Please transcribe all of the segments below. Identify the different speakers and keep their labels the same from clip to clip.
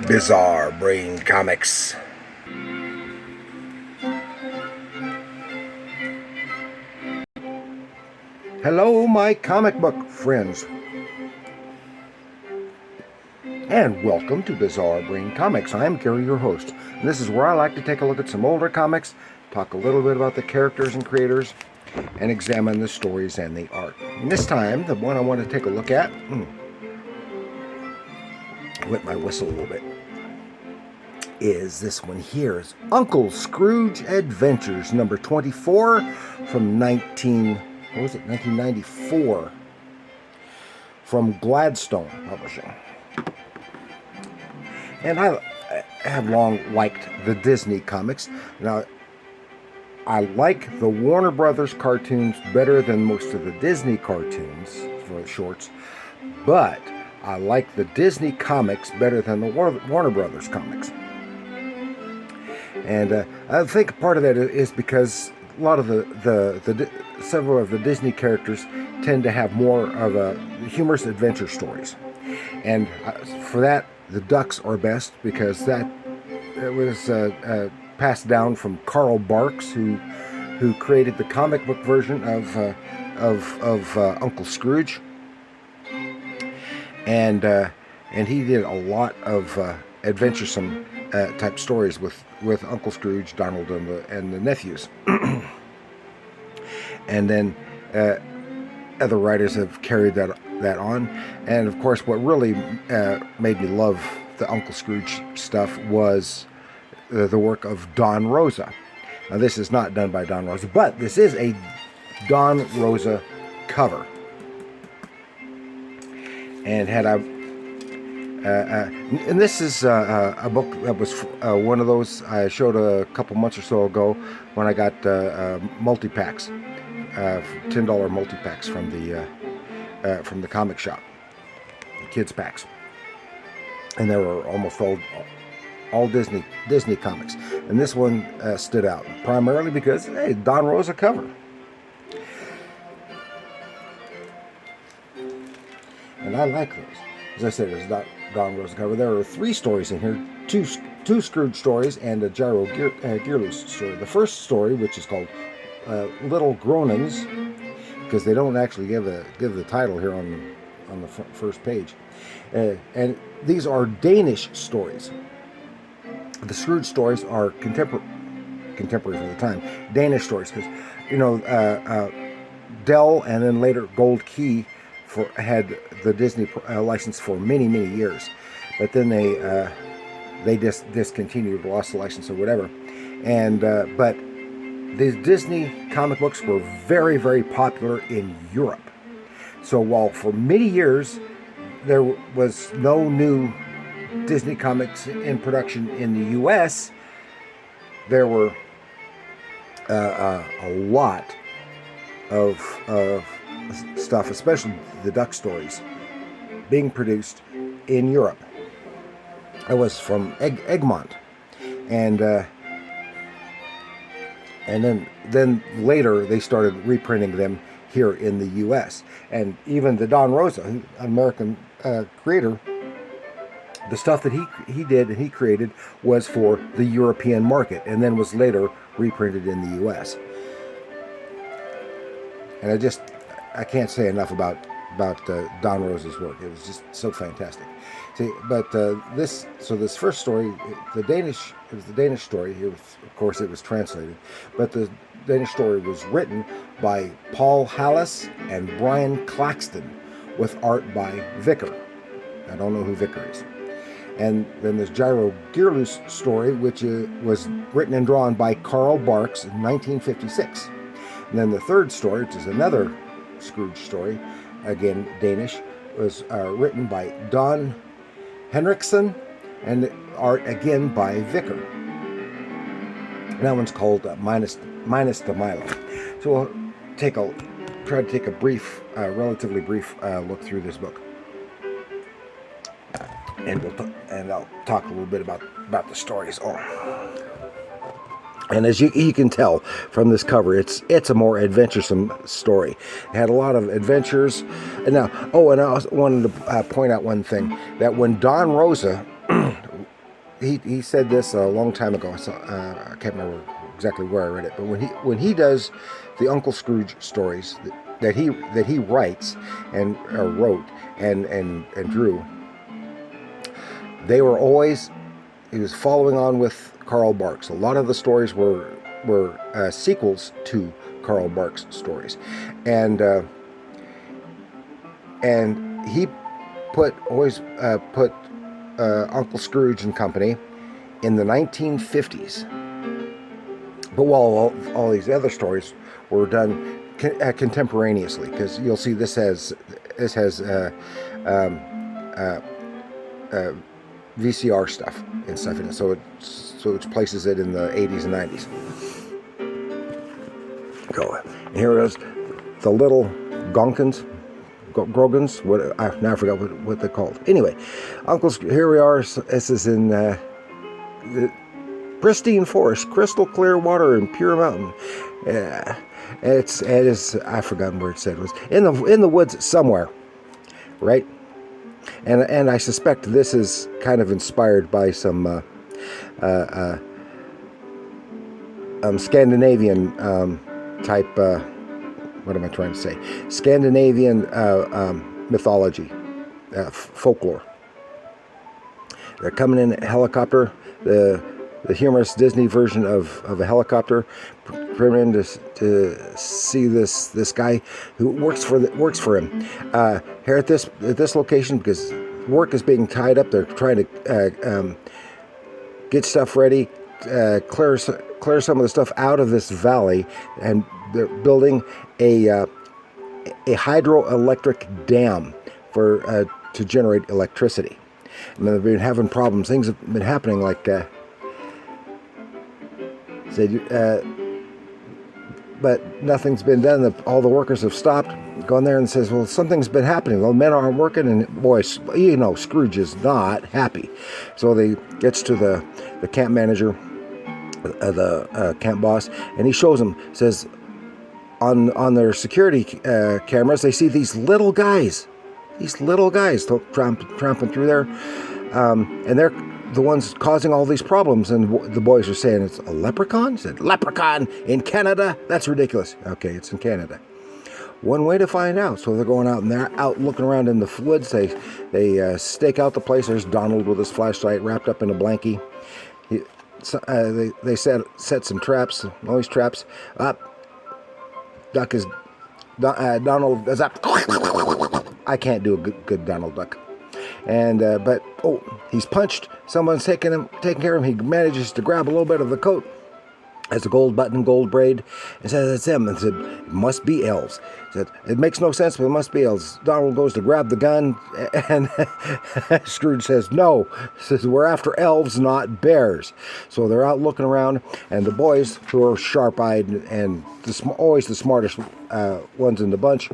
Speaker 1: Bizarre Brain Comics. Hello, my comic book friends, and welcome to Bizarre Brain Comics. I am Gary, your host, and this is where I like to take a look at some older comics, talk a little bit about the characters and creators, and examine the stories and the art. And this time, the one I want to take a look at, wet my whistle a little bit, is this one here. It's Uncle Scrooge Adventures, number 24 from 1994, from Gladstone Publishing. And I have long liked the Disney comics. Now, I like the Warner Brothers cartoons better than most of the Disney cartoons for shorts, but I like the Disney comics better than the Warner Brothers comics. And I think part of that is because a lot of several of the Disney characters tend to have more of a humorous adventure stories, and for that the Ducks are best, because it was passed down from Carl Barks, who created the comic book version of Uncle Scrooge, and he did a lot of adventuresome type stories with Uncle Scrooge, Donald, and the nephews. And then other writers have carried that on. And of course, what really made me love the Uncle Scrooge stuff was the work of Don Rosa. Now, this is not done by Don Rosa, but this is a Don Rosa cover. And and this is a book that was one of those I showed a couple months or so ago when I got multi-packs, $10 multi-packs from the comic shop, kids packs, and they were almost all Disney comics, and this one stood out primarily because, hey, Don Rosa cover. And I like those. As I said, it's not Don Rosa cover. There are 3 stories in here, two Scrooge stories and a Gyro Gearloose story. The first story, which is called Little Groanings, because they don't actually give the title here on the first page, and these are Danish stories. The Scrooge stories are contemporary for the time, Danish stories, because Dell and then later Gold Key had the Disney license for many years, but then they just discontinued, lost the license or whatever, and but these Disney comic books were very popular in Europe. So while for many years there was no new Disney comics in production in the U.S., there were a lot of stuff, especially the Duck stories, being produced in Europe. I was from Egmont, and then later they started reprinting them here in the U.S. And even the Don Rosa, an American creator, the stuff that he did and he created was for the European market, and then was later reprinted in the U.S. And I can't say enough about Don Rosa's work. It was just so fantastic. See, but this first story, the Danish story. Of course, it was translated, but the Danish story was written by Paul Hallis and Brian Claxton, with art by Vicar. I don't know who Vicar is. And then there's Gyro Gearloose story, which was written and drawn by Carl Barks in 1956. And then the third story, which is another Scrooge story, again Danish, was written by Don Henriksen, and art again by Vicar. And that one's called Minus the Milo. So we'll try to take a relatively brief look through this book, and I'll talk a little bit about the stories. And as you can tell from this cover, it's a more adventuresome story. It had a lot of adventures. And now, and I also wanted to point out one thing, that when Don Rosa, he said this a long time ago. So, I can't remember exactly where I read it, but when he does the Uncle Scrooge stories that he writes and wrote and drew, they were always, he was following on with Carl Barks. A lot of the stories were sequels to Carl Barks stories, and he always put Uncle Scrooge and Company in the 1950s. But while all these other stories were done contemporaneously, because you'll see this has VCR stuff and stuff in it, so it places it in the 80s and 90s. Go. And here it is, the little Gonkins, Grogans. Now I forgot what they're called. Anyway, here we are. This is in pristine forest, crystal clear water, and pure mountain. It is. I've forgotten where it said. It was in the woods somewhere, right? And I suspect this is kind of inspired by some Scandinavian type. What am I trying to say? Scandinavian mythology, folklore. They're coming in a helicopter. The humorous Disney version of a helicopter, in to see this guy who works for him here at this location, because work is being tied up. They're trying to get stuff ready, clear some of the stuff out of this valley, and they're building a hydroelectric dam to generate electricity. And they've been having problems. Things have been happening like. But nothing's been done. All the workers have stopped, gone there and says, well, something's been happening. The men aren't working, and boy, Scrooge is not happy. So they gets to the camp manager, the camp boss, and he shows him, says, on their security cameras, they see these little guys tramping through there, and they're the ones causing all these problems. And the boys are saying, it's a leprechaun? He said, leprechaun in Canada? That's ridiculous. Okay, it's in Canada. One way to find out. So they're going out, and they're out looking around in the woods. They stake out the place. There's Donald with his flashlight wrapped up in a blankie. They set some traps. All these traps. Donald does up. I can't do a good Donald Duck. And but he's punched. Someone's taking care of him. He manages to grab a little bit of the coat, has a gold button, gold braid, and says it's him. And said it must be elves. Said it makes no sense, but it must be elves. Donald goes to grab the gun, and Scrooge says no. Says we're after elves, not bears. So they're out looking around, and the boys, who are sharp-eyed and always the smartest ones in the bunch,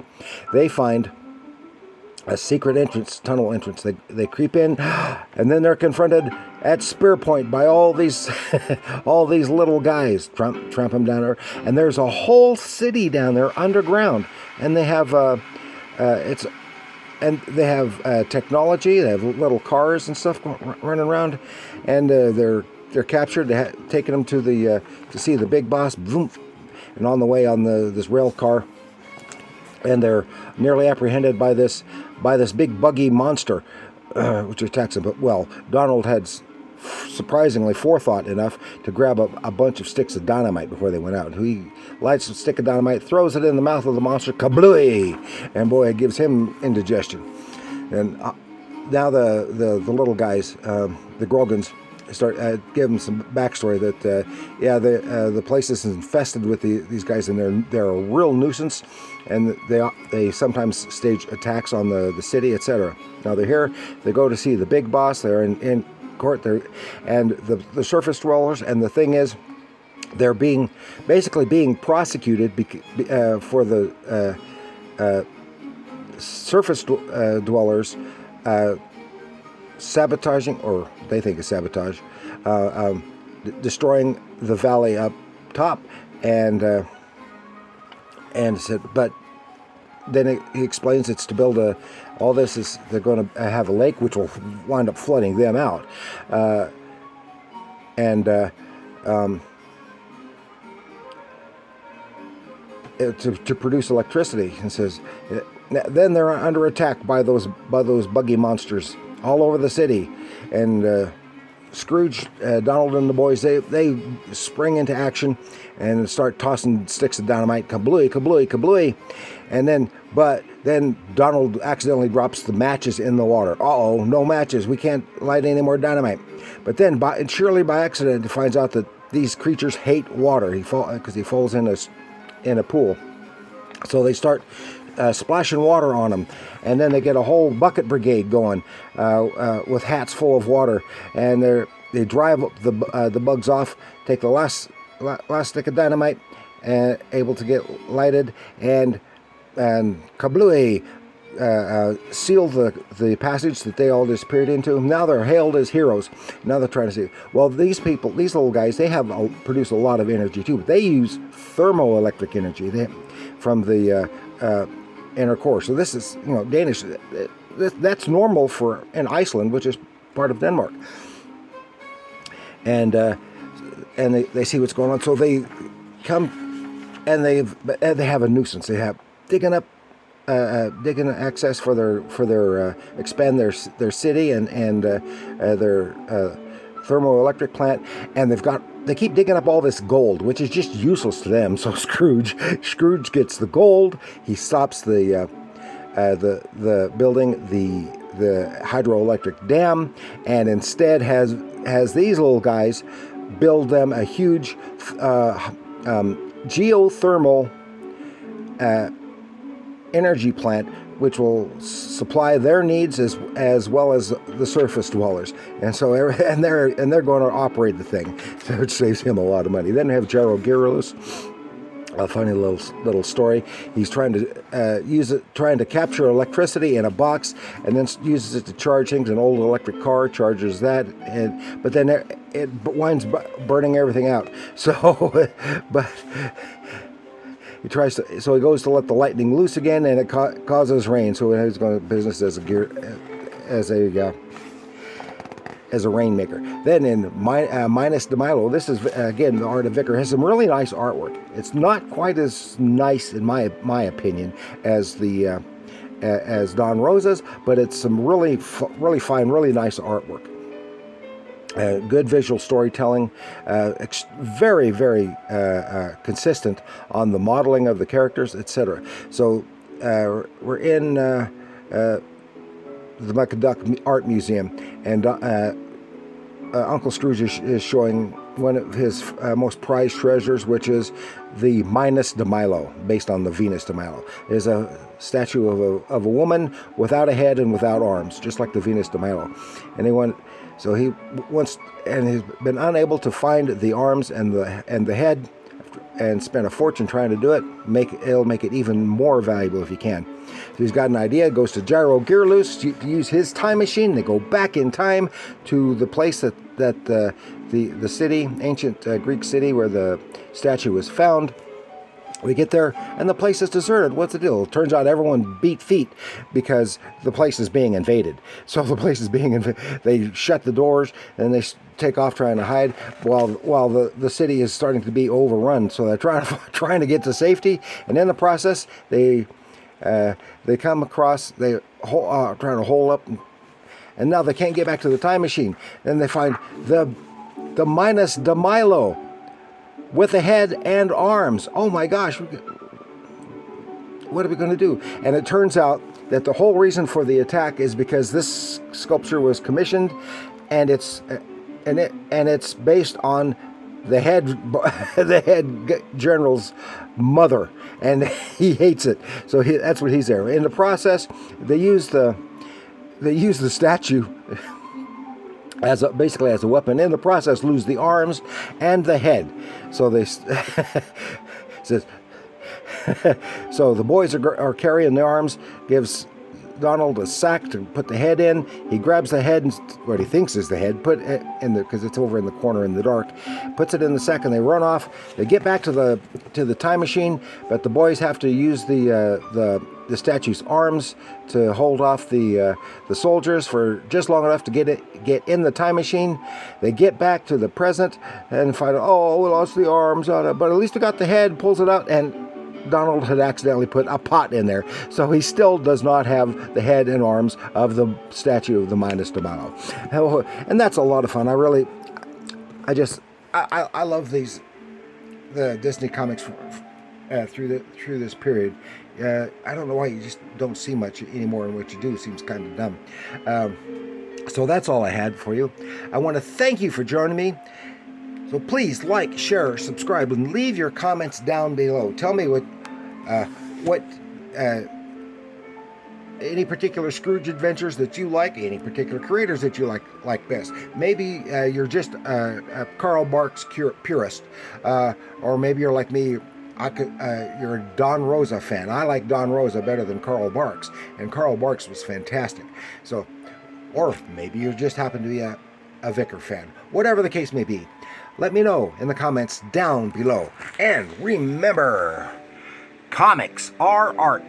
Speaker 1: they find a secret tunnel entrance. They creep in, and then they're confronted at spear point by all these little guys tramp them down there. And there's a whole city down there underground, and they have technology. They have little cars and stuff running around, and they're captured. Taking them to see the big boss. Boom, and on the way on this rail car, and they're nearly apprehended by this big buggy monster, which attacks him. But Donald had surprisingly forethought enough to grab a bunch of sticks of dynamite before they went out. He lights a stick of dynamite, throws it in the mouth of the monster, kablooey, and boy, it gives him indigestion. And now the little guys, the Grogans, start giving some backstory that the place is infested with these guys, and they're a real nuisance, and they sometimes stage attacks on the city, etc. Now they're here. They go to see the big boss. They're in court. And the surface dwellers. And the thing is, they're basically being prosecuted for the surface dwellers sabotaging, or they think it's sabotage, destroying the valley up top, and said, but then he explains it's to build all this is they're going to have a lake which will wind up flooding them out, to produce electricity. And says, then they're under attack by those buggy monsters all over the city, and Scrooge, Donald, and the boys, they spring into action and start tossing sticks of dynamite, kablooey, kablooey, kablooey, and then Donald accidentally drops the matches in the water. Uh-oh, no matches. We can't light any more dynamite. But then, surely by accident, he finds out that these creatures hate water. Because he falls in a pool. So they start splashing water on him, and then they get a whole bucket brigade going with hats full of water, and they drive the bugs off, take the last stick of dynamite, and able to get lighted, and kablooey, seal the passage that they all disappeared into. Now they're hailed as heroes. Now they're trying to say, well, these little guys, they produce a lot of energy too, but they use thermoelectric energy from the inner core. So this is, Danish. That's normal in Iceland, which is part of Denmark. And they see what's going on. So they come, and they have a nuisance. They have digging access for their expand their city and their thermoelectric plant, and they keep digging up all this gold, which is just useless to them. So Scrooge gets the gold. He stops the building the hydroelectric dam, and instead has these little guys build them a huge geothermal energy plant, which will supply their needs as well as the surface dwellers. And so they're going to operate the thing, which saves him a lot of money. Then we have Gerald Girlus, a funny little story. He's trying to capture electricity in a box, and then uses it to charge things. An old electric car charges that, but then it winds burning everything out. So, but he goes to let the lightning loose again, and it causes rain. So he's going to business as a rainmaker. Then in Minus de Milo, this is again the art of Vicar, has some really nice artwork. It's not quite as nice in my opinion as as Don Rosa's, but it's some really fine, really nice artwork. Good visual storytelling, very, very consistent on the modeling of the characters, etc. So we're in the McDuck Art Museum, and Uncle Scrooge is showing one of his most prized treasures, which is the Minus de Milo, based on the Venus de Milo. There's a statue of a woman without a head and without arms, just like the Venus de Milo. So he wants, and he's been unable to find the arms and the head, and spent a fortune trying to do it. It'll make it even more valuable if he can. So he's got an idea. Goes to Gyro Gearloose to use his time machine. They go back in time to the place that the city, ancient Greek city where the statue was found. We get there, and the place is deserted. What's the deal? It turns out everyone beat feet because the place is being invaded. So the place is being invaded. They shut the doors, and they take off trying to hide while the city is starting to be overrun. So they're trying to get to safety, and in the process, they come across, trying to hole up, and now they can't get back to the time machine. Then they find the Minus de Milo, with a head and arms. Oh my gosh, what are we going to do? And it turns out that the whole reason for the attack is because this sculpture was commissioned, and it's based on the head general's mother, and he hates it. So that's what he's there. In the process, they use the statue basically as a weapon. In the process, lose the arms and the head. So they says. So the boys are carrying the arms. Gives Donald a sack to put the head in. He grabs the head, and what he thinks is the head, put it in the, because it's over in the corner in the dark, puts it in the sack, and they run off. They get back to the time machine, but the boys have to use the statue's arms to hold off the soldiers for just long enough to get in the time machine. They get back to the present and find out, oh, we lost the arms on it, but at least we got the head. Pulls it out, and Donald had accidentally put a pot in there, so he still does not have the head and arms of the statue of the Midas de Mano. And that's a lot of fun. I love the Disney comics through this period. I don't know why you just don't see much anymore, and what you do seems kind of dumb. So that's all I had for you. I want to thank you for joining me. So please like, share, subscribe, and leave your comments down below. Tell me what any particular Scrooge adventures that you like, any particular creators that you like best. Maybe you're just a Karl Barks purist, or maybe you're like me. You're a Don Rosa fan. I like Don Rosa better than Karl Barks, and Karl Barks was fantastic. So, or maybe you just happen to be a Vicar fan. Whatever the case may be, let me know in the comments down below. And remember, comics are art.